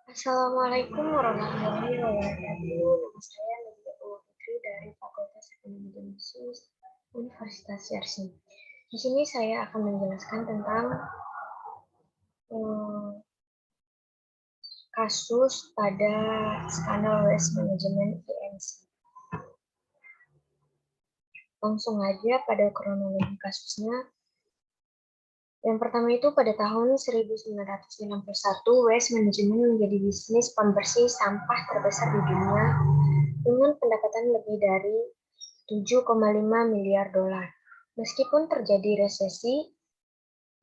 Assalamualaikum warahmatullahi wabarakatuh. Nama saya Nadia Putri dari Fakultas Ekonomi dan Bisnis Universitas Yarsi. Di sini saya akan menjelaskan tentang eh, kasus pada skandal waste management IMC. Langsung aja pada kronologi kasusnya. Yang pertama itu pada tahun 1991, waste management menjadi bisnis pembersih sampah terbesar di dunia dengan pendapatan lebih dari 7,5 miliar dolar. Meskipun terjadi resesi,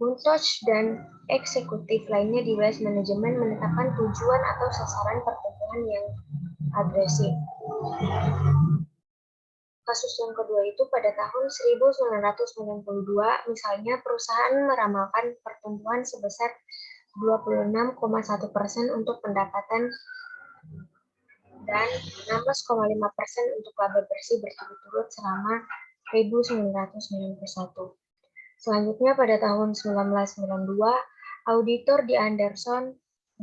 Muntosh dan eksekutif lainnya di waste management menetapkan tujuan atau sasaran pertumbuhan yang agresif. Kasus yang kedua itu pada tahun 1992, misalnya perusahaan meramalkan pertumbuhan sebesar 26,1% untuk pendapatan dan 16,5% untuk laba bersih berturut-turut selama 1991. Selanjutnya pada tahun 1992, auditor di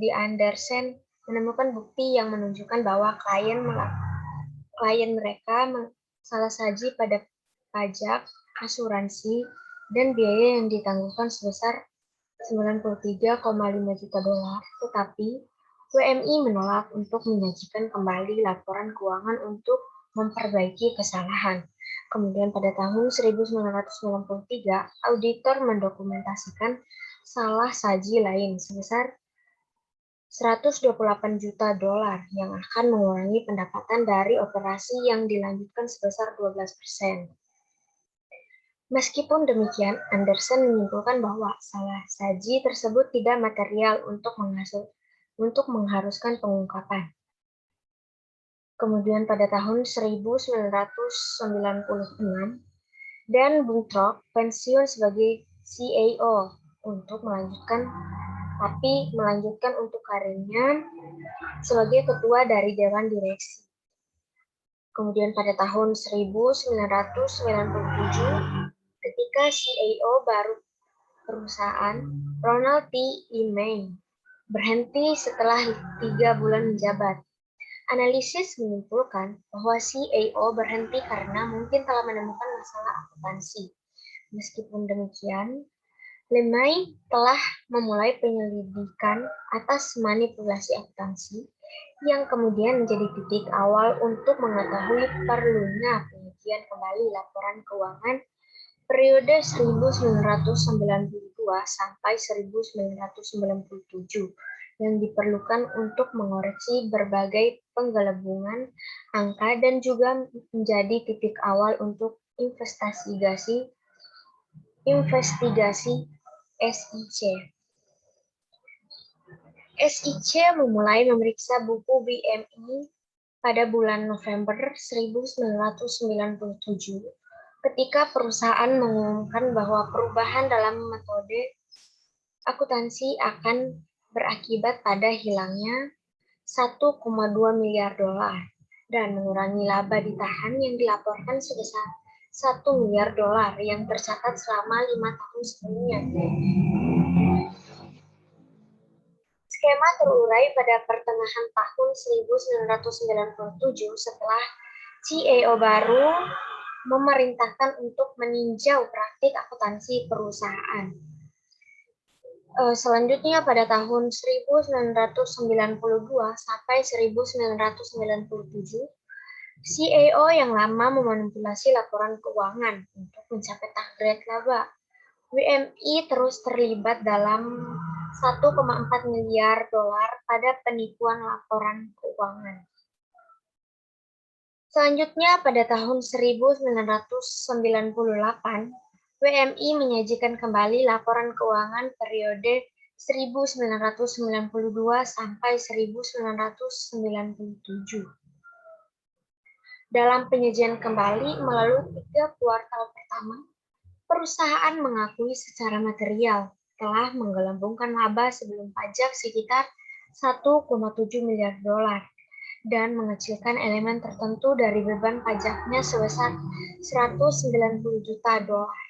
Andersen menemukan bukti yang menunjukkan bahwa klien mereka salah saji pada pajak, asuransi, dan biaya yang ditangguhkan sebesar 93,5 juta dolar, tetapi WMI menolak untuk menyajikan kembali laporan keuangan untuk memperbaiki kesalahan. Kemudian pada tahun 1993, auditor mendokumentasikan salah saji lain sebesar 128 juta dolar yang akan mengurangi pendapatan dari operasi yang dilanjutkan sebesar 12%. Meskipun demikian, Anderson menyimpulkan bahwa salah saji tersebut tidak material untuk mengharuskan pengungkapan. Kemudian pada tahun 1996, Dan Buntrock pensiun sebagai CAO untuk melanjutkan untuk karirnya sebagai ketua dari Dewan Direksi. Kemudian pada tahun 1997, ketika CAO baru perusahaan, Ronald T. Emain, berhenti setelah 3 bulan menjabat. Analisis menyimpulkan bahwa CAO berhenti karena mungkin telah menemukan masalah akuntansi. Meskipun demikian, Lemay telah memulai penyelidikan atas manipulasi akuntansi yang kemudian menjadi titik awal untuk mengetahui perlunya pengujian kembali laporan keuangan periode 1992 sampai 1997 yang diperlukan untuk mengoreksi berbagai penggelembungan angka dan juga menjadi titik awal untuk investigasi SIC. SIC memulai memeriksa buku BMI pada bulan November 1997 ketika perusahaan mengumumkan bahwa perubahan dalam metode akuntansi akan berakibat pada hilangnya 1,2 miliar dolar dan mengurangi laba ditahan yang dilaporkan sebesar 1 miliar dolar yang tercatat selama 5 tahun sebelumnya. Skema terurai pada pertengahan tahun 1997 setelah CAO baru memerintahkan untuk meninjau praktik akuntansi perusahaan. Selanjutnya pada tahun 1992 sampai 1997, CAO yang lama memanipulasi laporan keuangan untuk mencapai target laba. WMI terus terlibat dalam 1,4 miliar dolar pada penipuan laporan keuangan. Selanjutnya pada tahun 1998, WMI menyajikan kembali laporan keuangan periode 1992 sampai 1997. Dalam penyajian kembali melalui 3 kuartal pertama, perusahaan mengakui secara material telah menggelembungkan laba sebelum pajak sekitar 1,7 miliar dolar dan mengecilkan elemen tertentu dari beban pajaknya sebesar 190 juta dolar.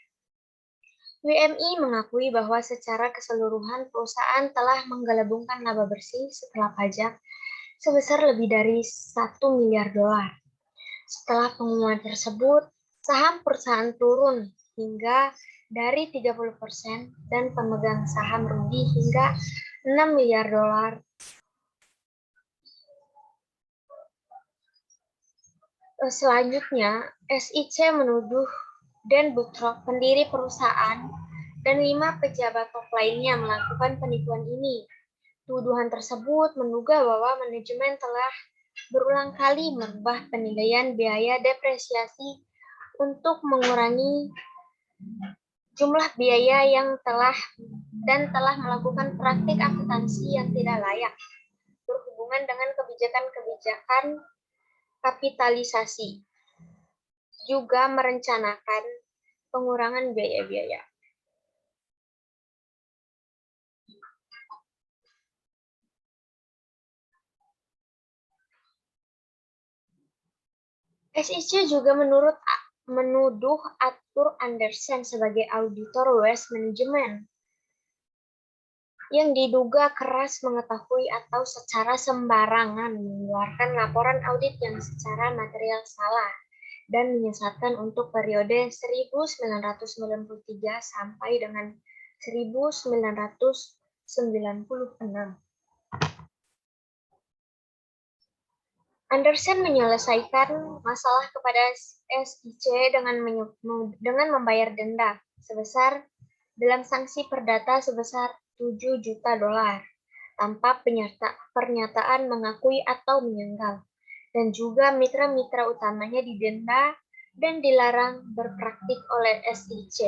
WMI mengakui bahwa secara keseluruhan perusahaan telah menggelembungkan laba bersih setelah pajak sebesar lebih dari 1 miliar dolar. Setelah pengumuman tersebut, saham perusahaan turun hingga dari 30% dan pemegang saham rugi hingga 6 miliar dolar. Selanjutnya, SIC menuduh Dan Buttrock, pendiri perusahaan, dan 5 pejabat top lainnya melakukan penipuan ini. Tuduhan tersebut menduga bahwa manajemen telah berulang kali merubah penilaian biaya depresiasi untuk mengurangi jumlah biaya yang telah melakukan praktik akuntansi yang tidak layak berhubungan dengan kebijakan-kebijakan kapitalisasi. Juga merencanakan pengurangan biaya-biaya. SIC juga menuduh Arthur Andersen sebagai auditor Waste Management yang diduga keras mengetahui atau secara sembarangan mengeluarkan laporan audit yang secara material salah dan menyesatkan untuk periode 1993 sampai dengan 1996. Andersen menyelesaikan masalah kepada SIC dengan membayar denda sebesar dalam sanksi perdata sebesar 7 juta dolar tanpa pernyataan mengakui atau menyangkal, dan juga mitra-mitra utamanya didenda dan dilarang berpraktik oleh SIC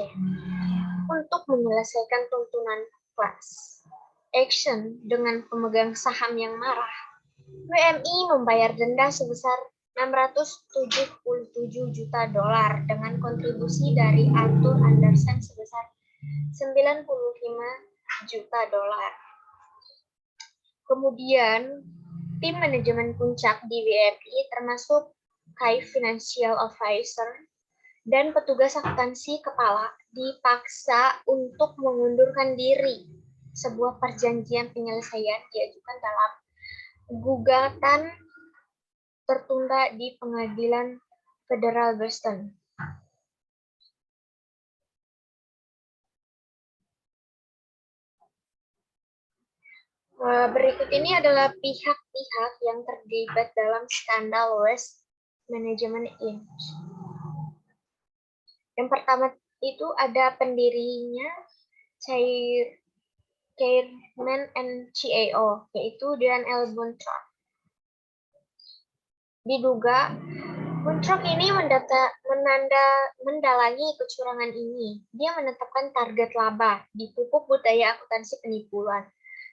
untuk menyelesaikan tuntutan class action dengan pemegang saham yang marah. WMI membayar denda sebesar 677 juta dolar dengan kontribusi dari Arthur Andersen sebesar 95 juta dolar. Kemudian, tim manajemen puncak di WMI termasuk Chief Financial Officer dan petugas akuntansi kepala dipaksa untuk mengundurkan diri. Sebuah perjanjian penyelesaian diajukan dalam gugatan tertunda di Pengadilan Federal Boston. Berikut ini adalah pihak-pihak yang terlibat dalam skandal Waste Management Inc. Yang pertama itu ada pendirinya, Chairman and CEO, yaitu Dan L. Buttrock. Diduga Buttrock ini mendalangi kecurangan ini. Dia menetapkan target laba, dipupuk budaya akuntansi penipuan.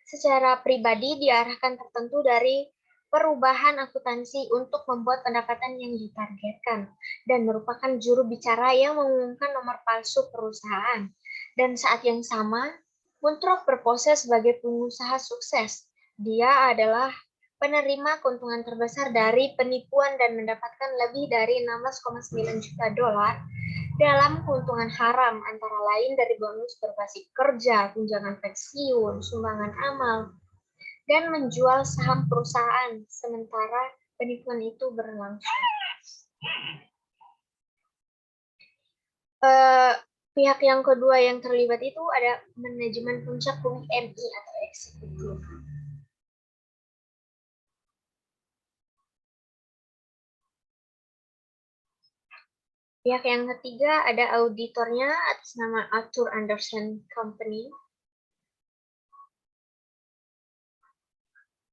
Secara pribadi diarahkan tertentu dari perubahan akuntansi untuk membuat pendapatan yang ditargetkan dan merupakan juru bicara yang mengumumkan nomor palsu perusahaan. Dan saat yang sama, Buttrock berpose sebagai pengusaha sukses. Dia adalah penerima keuntungan terbesar dari penipuan dan mendapatkan lebih dari 16,9 juta dolar dalam keuntungan haram, antara lain dari bonus berbasis kerja, tunjangan pensiun, sumbangan amal, dan menjual saham perusahaan sementara penipuan itu berlangsung. Pihak yang kedua yang terlibat itu ada manajemen puncak WMI atau eksekutif. Pihak yang ketiga ada auditornya atas nama Arthur Andersen Company.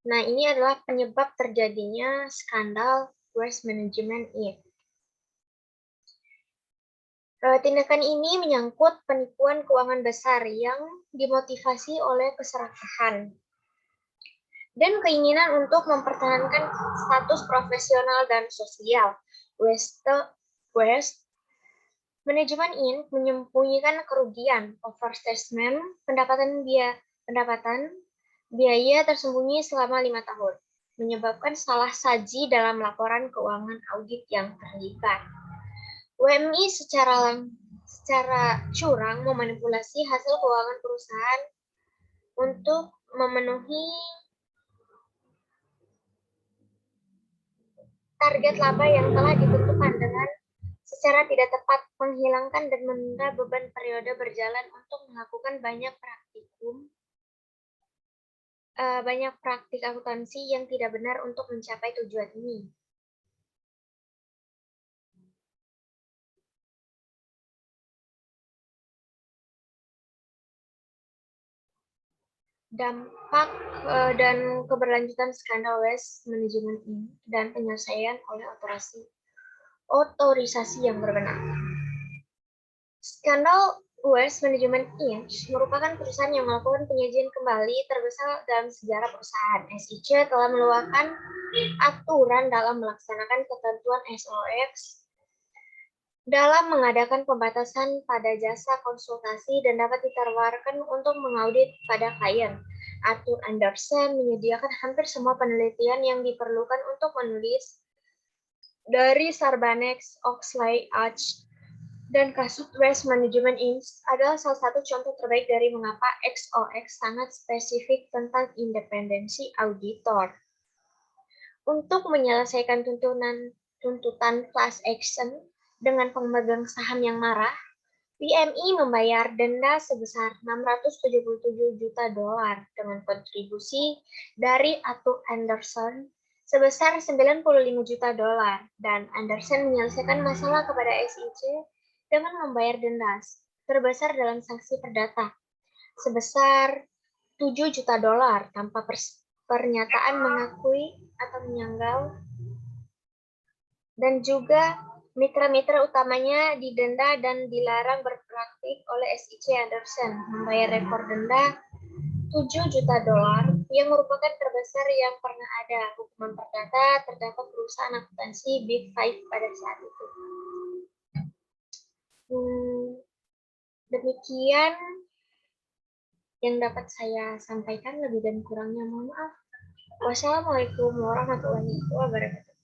Nah, ini adalah penyebab terjadinya skandal Waste Management Inc. Tindakan ini menyangkut penipuan keuangan besar yang dimotivasi oleh keserakahan dan keinginan untuk mempertahankan status profesional dan sosial. Waste Management Inc. menyembunyikan kerugian, overstatement, pendapatan biaya tersembunyi selama 5 tahun, menyebabkan salah saji dalam laporan keuangan audit yang terlibat. WMI secara secara curang memanipulasi hasil keuangan perusahaan untuk memenuhi target laba yang telah ditentukan dengan secara tidak tepat, menghilangkan dan menunda beban periode berjalan untuk melakukan banyak praktik akuntansi yang tidak benar untuk mencapai tujuan ini. Dampak dan keberlanjutan skandal waste management ini dan penyelesaian oleh otorisasi yang berwenang. Skandal Waste Management Inc. merupakan perusahaan yang melakukan penyajian kembali terbesar dalam sejarah perusahaan. SIC telah meluangkan aturan dalam melaksanakan ketentuan SOX dalam mengadakan pembatasan pada jasa konsultasi dan dapat ditawarkan untuk mengaudit pada klien. Arthur Andersen menyediakan hampir semua penelitian yang diperlukan untuk menulis dari Sarbanes, Oxley, Arch, dan kasus Waste Management Inc. adalah salah satu contoh terbaik dari mengapa XOX sangat spesifik tentang independensi auditor. Untuk menyelesaikan tuntutan class action dengan pemegang saham yang marah, PMI membayar denda sebesar $677 juta dengan kontribusi dari Arthur Andersen sebesar $95 juta dan Andersen menyelesaikan masalah kepada SIC dengan membayar denda terbesar dalam sanksi perdata sebesar $7 juta tanpa pernyataan mengakui atau menyangkal, dan juga mitra-mitra utamanya didenda dan dilarang berpraktik oleh SIC Andersen membayar rekor denda $7 juta yang merupakan terbesar yang pernah ada. Hukuman perdata terdapat perusahaan akuntansi Big Five pada saat itu. Demikian yang dapat saya sampaikan, lebih dan kurangnya mohon maaf. Wassalamualaikum warahmatullahi wabarakatuh.